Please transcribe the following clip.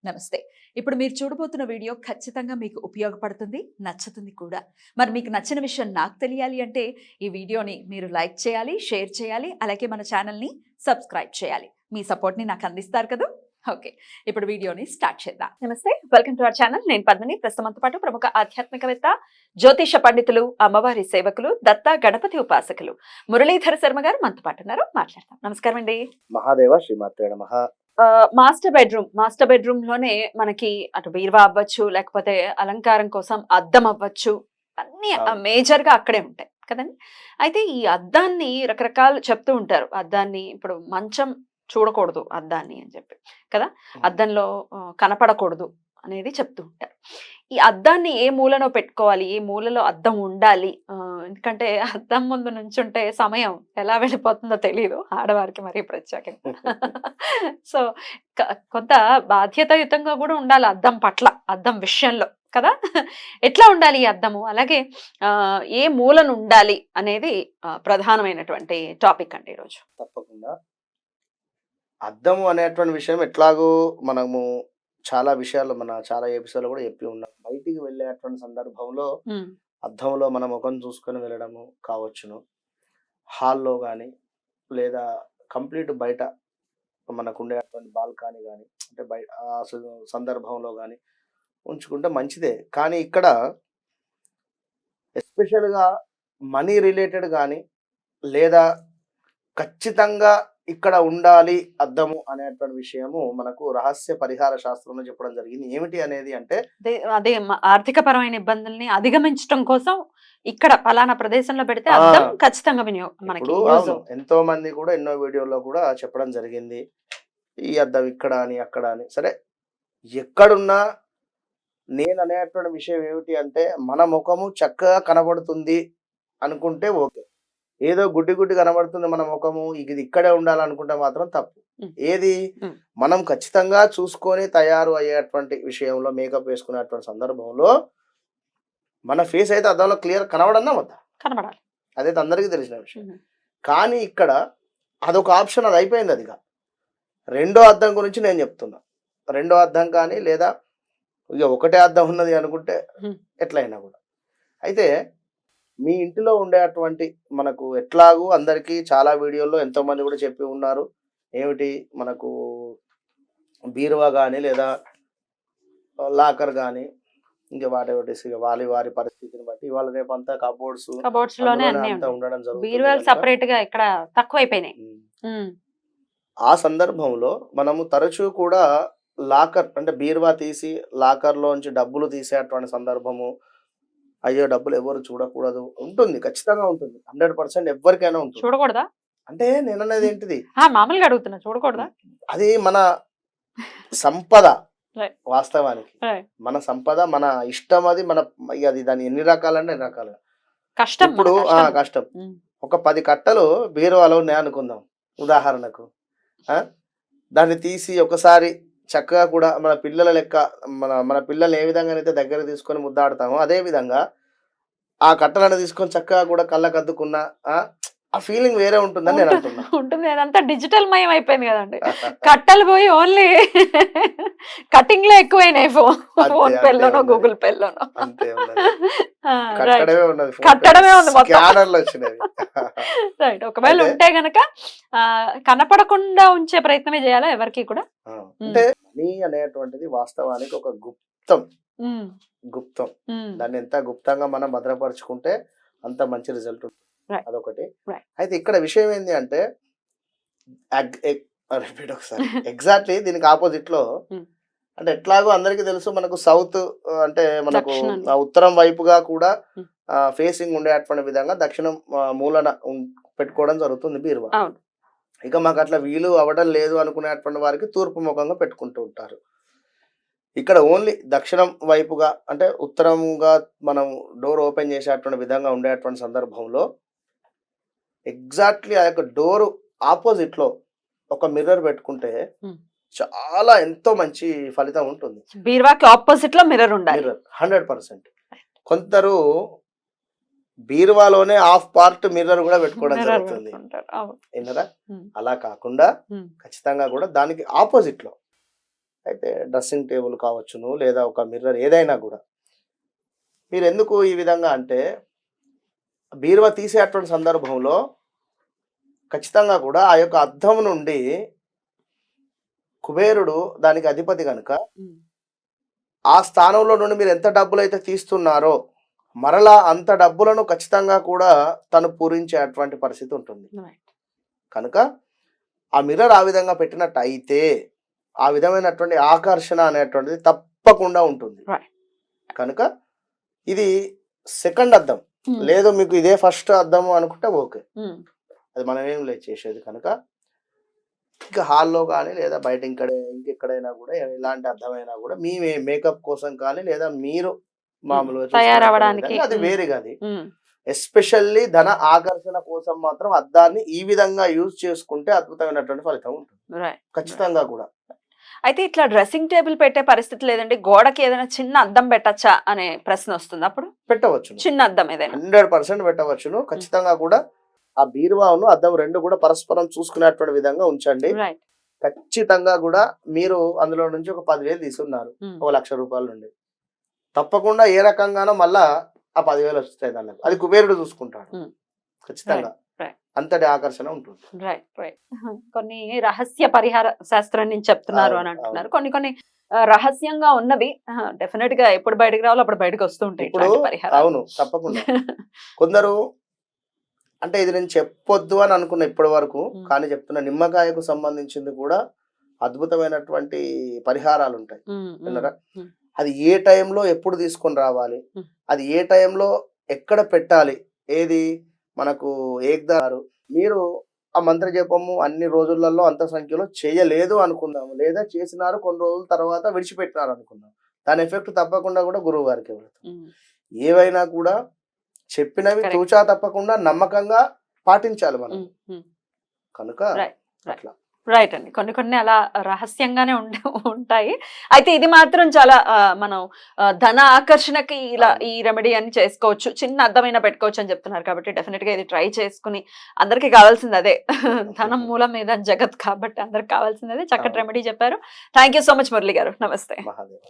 నమస్తే. ఇప్పుడు మీరు చూడబోతున్న వీడియో ఖచ్చితంగా మీకు ఉపయోగపడుతుంది, నచ్చుతుంది కూడా. మరి మీకు నచ్చిన విషయం నాకు తెలియాలి అంటే ఈ వీడియోని మీరు లైక్ చేయాలి, షేర్ చేయాలి, అలాగే మన ఛానల్‌ని సబ్స్క్రైబ్ చేయాలి. మీ సపోర్ట్‌ని నాకు అందిస్తారు కదా! ఓకే. ఇప్పుడు వీడియోని స్టార్ట్ చేద్దాం. నమస్తే. Welcome to our channel. నేను పద్మిని. ప్రస్తుతంతో పాటు ప్రముఖ ఆధ్యాత్మికవేత్త, జ్యోతిష పండితులు, అమ్మవారి సేవకులు, దత్త గణపతి ఉపాసకులు మురళీధర శర్మ గారు మనతో పాటు ఉన్నారు. మాట్లాడతాం. నమస్కారం అండి. మహాదేవ శ్రీమాత్రే నమః. మాస్టర్ బెడ్రూమ్ లోనే మనకి అటు బీరువా అవ్వచ్చు, లేకపోతే అలంకారం కోసం అద్దం అవ్వచ్చు, అన్ని మేజర్ గా అక్కడే ఉంటాయి కదండి. అయితే ఈ అద్దాన్ని రకరకాలు చెప్తూ ఉంటారు. అద్దాన్ని ఇప్పుడు మంచం చూడకూడదు అద్దాన్ని అని చెప్పి కదా, అద్దంలో కనపడకూడదు అనేది చెప్తూ ఉంటారు. ఈ అద్దాన్ని ఏ మూలలో పెట్టుకోవాలి, ఏ మూలలో అద్దం ఉండాలి? ఎందుకంటే అద్దం ముందు నుంచుంటే సమయం ఎలా వెళ్ళిపోతుందో తెలియదు ఆడవారికి, మరీ ప్రత్యేకంగా. సో కొంత బాధ్యతాయుతంగా కూడా ఉండాలి అద్దం పట్ల, అద్దం విషయంలో కదా. ఎట్లా ఉండాలి ఈ అద్దము, అలాగే ఏ మూలను ఉండాలి అనేది ప్రధానమైనటువంటి టాపిక్ అండి ఈరోజు. తప్పకుండా అద్దము అనేటువంటి విషయం ఎట్లాగో మనము చాలా విషయాల్లో చాలా ఎపిసోడ్లో కూడా చెప్పి ఉన్నాం. బయటికి వెళ్ళేటువంటి సందర్భంలో అద్దంలో మన ముఖం చూసుకొని వెళ్ళడము కావచ్చును, హాల్లో కానీ లేదా కంప్లీట్ బయట మనకు ఉండేటువంటి బాల్కనీ కానీ, అంటే బయట ఆ సందర్భంలో కానీ ఉంచుకుంటే మంచిదే. కానీ ఇక్కడ ఎస్పెషల్గా మనీ రిలేటెడ్ కానీ లేదా ఖచ్చితంగా ఇక్కడ ఉండాలి అద్దము అనేటువంటి విషయము మనకు రహస్య పరిహార శాస్త్రంలో చెప్పడం జరిగింది. ఏమిటి అనేది అంటే అదే ఆర్థిక పరమైన ఇబ్బందుల్ని అధిగమించడం కోసం ఇక్కడ పలానా ప్రదేశంలో పెడితే అద్దం ఖచ్చితంగా మనకి ఎంతో మంది కూడా ఎన్నో వీడియోల్లో కూడా చెప్పడం జరిగింది, ఈ అద్దం ఇక్కడ అని అక్కడ అని. సరే, ఎక్కడున్నా నేను అనేటువంటి విషయం ఏమిటి అంటే మన ముఖము చక్కగా కనబడుతుంది అనుకుంటే ఓకే. ఏదో గుడ్డి గుడ్డి కనబడుతుంది మన ముఖము, ఇది ఇక్కడే ఉండాలనుకుంటే మాత్రం తప్పు. ఏది మనం ఖచ్చితంగా చూసుకొని తయారు అయ్యేటువంటి విషయంలో, మేకప్ వేసుకునేటువంటి సందర్భంలో మన ఫేస్ అయితే అద్దంలో క్లియర్ కనబడన్నా వద్దా? కనబడాలి. అదైతే అందరికీ తెలిసిన విషయం. కానీ ఇక్కడ అదొక ఆప్షన్, అది అయిపోయింది. అదిగా రెండో అద్దం గురించి నేను చెప్తున్నా. రెండో అద్దం కానీ లేదా ఇక ఒకటే అద్దం ఉన్నది అనుకుంటే ఎట్లయినా కూడా. అయితే మీ ఇంటిలో ఉండేటువంటి మనకు ఎట్లాగూ అందరికీ చాలా వీడియోల్లో ఎంతోమంది కూడా చెప్పి ఉన్నారు, ఏమిటి మనకు బీరువా కానీ లేదా లాకర్ కానీ ఇంకా వాటి వారి పరిస్థితిని బట్టి ఇవాళ రేపు అంతా కబోర్డ్స్ అంతా ఉండడం జరుగుతుంది. ఆ సందర్భంలో మనము తరచూ కూడా లాకర్ అంటే బీరువా తీసి లాకర్లోంచి డబ్బులు తీసేటువంటి సందర్భము, అయ్యో డబ్బులు ఎవరు చూడకూడదు ఉంటుంది, ఖచ్చితంగా ఉంటుంది, 100% ఎవరికైనా ఉంటుంది. చూడకూడదా అంటే నేను అనేది ఏంటిది, మామూలుగా అడుగుతున్నా, చూడకూడదా? అది మన సంపద, వాస్తవానికి మన సంపద, మన ఇష్టం, అది మన అది దాని ఎన్ని రకాలంటే ఎన్ని రకాలుగా కష్టం. ఇప్పుడు కష్టం. ఒక 10 కట్టలు బీరువాలో ఉన్నాయి అనుకుందాం ఉదాహరణకు. దాన్ని తీసి ఒకసారి చక్కగా కూడా మన పిల్లల లెక్క మన పిల్లల్ని ఏ విధంగా అయితే దగ్గర తీసుకొని ముద్దాడుతామో అదే విధంగా ఆ కట్టలను తీసుకొని చక్కగా కూడా కళ్ళకు అద్దుకున్న ఆ ఫీలింగ్ వేరే ఉంటుందని నేను అంటున్నా. ఉంటుంది. అదంతా డిజిటల్ మయం అయిపోయింది కదండి. కట్టలు పోయి ఓన్లీ కటింగ్ లో ఎక్కువైనాయి. ఫోన్ పేలోనో గూగుల్ పేలోనో కట్టడమే ఉంది మొత్తం. రైట్. ఒకవేళ ఉంటే గనక కనపడకుండా ఉంచే ప్రయత్నమే చేయాలా ఎవరికి కూడా. అంటే మనీ అనేటువంటిది వాస్తవానికి ఒక గుప్తం. దాన్ని ఎంత గుప్తంగా మనం భద్రపరుచుకుంటే అంత మంచి రిజల్ట్ ఉంటుంది. అదొకటి. అయితే ఇక్కడ విషయం ఏంటి అంటే రిపీట్ ఒకసారి ఎగ్జాక్ట్లీ దీనికి ఆపోజిట్ లో, అంటే ఎట్లాగో అందరికీ తెలుసు మనకు సౌత్ అంటే మనకు ఉత్తరం వైపుగా కూడా ఫేసింగ్ ఉండేటువంటి విధంగా దక్షిణం మూలన పెట్టుకోవడం జరుగుతుంది బీరువా. ఇక మాకు అట్లా వీలు అవ్వడం లేదు అనుకునేటువంటి వారికి తూర్పు ముఖంగా పెట్టుకుంటూ ఉంటారు. ఇక్కడ ఓన్లీ దక్షిణం వైపుగా అంటే ఉత్తరంగా మనం డోర్ ఓపెన్ చేసేటువంటి విధంగా ఉండేటువంటి సందర్భంలో ఎగ్జాక్ట్లీ ఆ యొక్క డోర్ ఆపోజిట్ లో ఒక మిర్రర్ పెట్టుకుంటే చాలా ఎంతో మంచి ఫలితం ఉంటుంది. బీరువాకి ఆపోజిట్ లో మిర్రర్ ఉండాలి. 100%. కొందరు బీరువాలోనే హాఫ్ పార్ట్ మిర్రర్ కూడా పెట్టుకోవడం జరుగుతుంది. ఏంటరా అలా కాకుండా ఖచ్చితంగా కూడా దానికి ఆపోజిట్ లో అయితే డ్రెస్సింగ్ టేబుల్ కావచ్చును లేదా ఒక మిర్రర్ ఏదైనా కూడా మీరు ఎందుకు ఈ విధంగా అంటే బీరువా తీసేటువంటి సందర్భంలో ఖచ్చితంగా కూడా ఆ యొక్క అద్దం నుండి కుబేరుడు దానికి అధిపతి కనుక ఆ స్థానంలో నుండి మీరు ఎంత డబ్బులు అయితే తీస్తున్నారో మరలా అంత డబ్బులను ఖచ్చితంగా కూడా తను పూరించేటువంటి పరిస్థితి ఉంటుంది. కనుక ఆ మిర్రర్ ఆ విధంగా పెట్టినట్టు అయితే ఆ విధమైనటువంటి ఆకర్షణ అనేటువంటిది తప్పకుండా ఉంటుంది. కనుక ఇది సెకండ్ అద్దం లేదు మీకు ఇదే ఫస్ట్ అద్దము అనుకుంటే ఓకే, అది మనం ఏం లేదు చేసేది. కనుక ఇంకా హాల్లో కానీ లేదా బయట ఇంకెక్కడైనా కూడా ఎలాంటి అర్థమైనా కూడా మీ మేకప్ కోసం కానీ లేదా మీరు మామూలుగా తయారవడానికి అది వేరేగా అది ఎస్పెషల్లీ ధన ఆకర్షణ కోసం మాత్రం అద్దాన్ని ఈ విధంగా యూజ్ చేసుకుంటే అద్భుతమైనటువంటి ఫలితం ఉంటుంది ఖచ్చితంగా కూడా. అయితే ఇట్లా డ్రెస్సింగ్ టేబుల్ పెట్టే పరిస్థితి లేదండి, గోడకి ఏదైనా చిన్న అద్దం పెట్టచ్చా అనే ప్రశ్న వస్తుంది. అప్పుడు పెట్టవచ్చు, చిన్న అద్దం ఏదైనా 100% పెట్టవచ్చును. ఖచ్చితంగా కూడా ఆ బీరువాను అద్దం రెండు కూడా పరస్పరం చూసుకునేటువంటి విధంగా ఉంచండి. ఖచ్చితంగా కూడా మీరు అందులో నుంచి ఒక 10,000 తీసుకున్నారు, 1,00,000 రూపాయల నుండి తప్పకుండా ఏ రకంగానో మళ్ళా ఆ 10,000 వస్తాయి దానికి, అది కుబేరుడు చూసుకుంటాడు ఖచ్చితంగా. అంతటి ఆకర్షణ ఉంటుంది. కొన్ని రహస్య పరిహార శాస్త్రం నుంచి చెప్తున్నారు అని అంటున్నారు. కొన్ని రహస్యంగా ఉన్నవి డెఫినెట్ గా ఎప్పుడు బయటకు రావాలో అప్పుడు బయటకు వస్తూ ఉంటాయి. అవును తప్పకుండా. కొందరు అంటే ఇది నేను చెప్పొద్దు అని అనుకున్నా ఇప్పటి వరకు, కానీ చెప్తున్నా నిమ్మకాయకు సంబంధించింది కూడా అద్భుతమైనటువంటి పరిహారాలు ఉంటాయి విన్నారా. అది ఏ టైంలో ఎప్పుడు తీసుకొని రావాలి, అది ఏ టైంలో ఎక్కడ పెట్టాలి, ఏది మనకు ఏకదారు మీరు ఆ మంత్ర జపము అన్ని రోజులలో అంత సంఖ్యలో చేయలేదు అనుకుందాము, లేదా చేసినారు కొన్ని రోజుల తర్వాత విడిచిపెట్టినారు అనుకుందాం, దాని ఎఫెక్ట్ తప్పకుండా కూడా గురువు గారికి వెళ్తాం. ఏవైనా కూడా చెప్పినవి తూచా తప్పకుండా నమ్మకంగా పాటించాలి మనం. కనుక అట్లా రైట్ అండి, కొన్ని అలా రహస్యంగానే ఉంటాయి. అయితే ఇది మాత్రం చాలా మనం ధన ఆకర్షణకి ఇలా ఈ రెమెడీ అని చేసుకోవచ్చు, చిన్న అర్థమైన పెట్టుకోవచ్చు అని చెప్తున్నారు. కాబట్టి డెఫినెట్ గా ఇది ట్రై చేసుకుని అందరికి కావాల్సింది అదే, ధనం మూలం మీద జగత్ కాబట్టి అందరికి కావాల్సింది అదే. చక్కటి రెమెడీ చెప్పారు. Thank you so much Murali గారు, నమస్తే. మహాదేవ్.